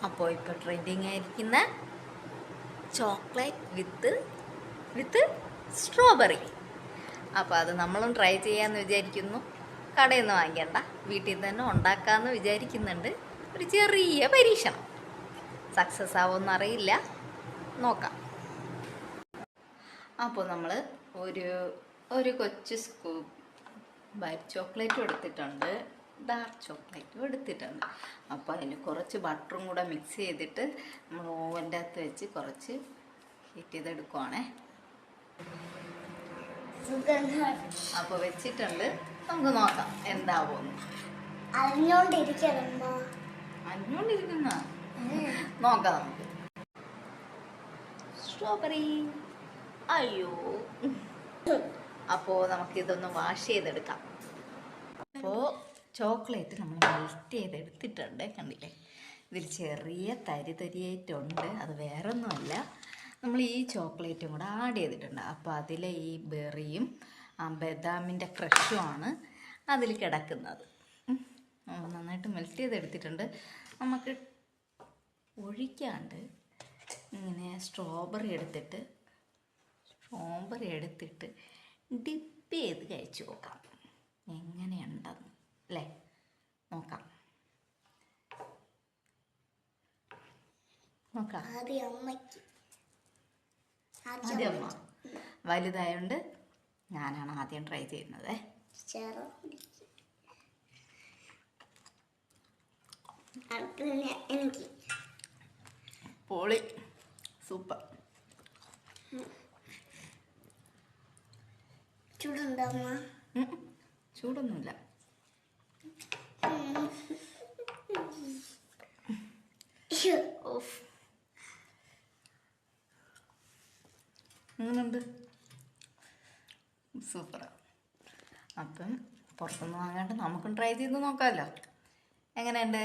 അപ്പോൾ ഇപ്പോൾ ട്രെൻഡിങ് ആയിരിക്കുന്ന ചോക്ലേറ്റ് വിത്ത് സ്ട്രോബെറി. അപ്പോൾ അത് നമ്മളും ട്രൈ ചെയ്യാമെന്ന് വിചാരിക്കുന്നു. കടയിൽ നിന്ന് വാങ്ങിക്കണ്ട, വീട്ടിൽ തന്നെ ഉണ്ടാക്കാമെന്ന് വിചാരിക്കുന്നുണ്ട്. ഒരു ചെറിയ പരീക്ഷണം. സക്സസ് ആവുമെന്ന് അറിയില്ല, നോക്കാം. അപ്പോൾ നമ്മൾ ഒരു കൊച്ചു സ്കൂപ്പ് വൈറ്റ് ചോക്ലേറ്റും എടുത്തിട്ടുണ്ട്, ഡാർക്ക് ചോക്ലേറ്റും എടുത്തിട്ടുണ്ട്. അപ്പോൾ അതിൽ കുറച്ച് ബട്ടറും കൂടെ മിക്സ് ചെയ്തിട്ട് നമ്മൾ ഓവൻ്റെ അകത്ത് വെച്ച് കുറച്ച് ഹീറ്റ് ചെയ്തെടുക്കുവാണേ. അപ്പോൾ വെച്ചിട്ടുണ്ട്, നമുക്ക് നോക്കാം എന്താവുമെന്ന്. അഞ്ഞോണ്ടിരിക്കുന്ന നോക്കാം നമുക്ക്. സ്ട്രോബെറി, അയ്യോ. അപ്പോൾ നമുക്കിതൊന്ന് വാഷ് ചെയ്തെടുക്കാം. അപ്പോൾ ചോക്ലേറ്റ് നമ്മൾ മെൽറ്റ് ചെയ്തെടുത്തിട്ടുണ്ട്, കണ്ടില്ലേ? ഇതിൽ ചെറിയ തരിയായിട്ടുണ്ട്. അത് വേറൊന്നുമല്ല, നമ്മൾ ഈ ചോക്ലേറ്റും കൂടെ ആഡ് ചെയ്തിട്ടുണ്ട്. അപ്പോൾ അതിലെ ഈ ബെറിയും ബദാമിൻ്റെ ക്രഷുമാണ് അതിൽ കിടക്കുന്നത്. നന്നായിട്ട് മെൽറ്റ് ചെയ്തെടുത്തിട്ടുണ്ട്. നമുക്ക് ഒഴിക്കാണ്ട് ഇങ്ങനെ സ്ട്രോബെറി എടുത്തിട്ട് ഡിപ്പ് ചെയ്ത് കഴിച്ചു നോക്കാം എങ്ങനെയുണ്ടെന്ന്, അല്ലേ? നോക്കാം. ആദ്യം അമ്മ വലുതായോണ്ട് ഞാനാണ് ആദ്യം ട്രൈ ചെയ്യുന്നത്. പൊളി, സൂപ്പർ. ചൂടൊന്നുമില്ല. അങ്ങനുണ്ട്, സൂപ്പർ. അപ്പം പുറത്തുനിന്ന് വാങ്ങാണ്ട് നമുക്കും ട്രൈ ചെയ്ത് നോക്കാമല്ലോ. എങ്ങനെയുണ്ട്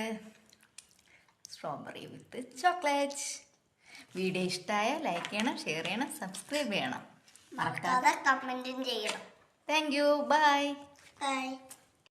സ്ട്രോബെറി വിത്ത് ചോക്ലേറ്റ്? വീഡിയോ ഇഷ്ടമായ ലൈക്ക് ചെയ്യണം, ഷെയർ ചെയ്യണം, സബ്സ്ക്രൈബ് ചെയ്യണം, മറക്കാതെ കമൻറ്റും ചെയ്യണം. Thank you, by.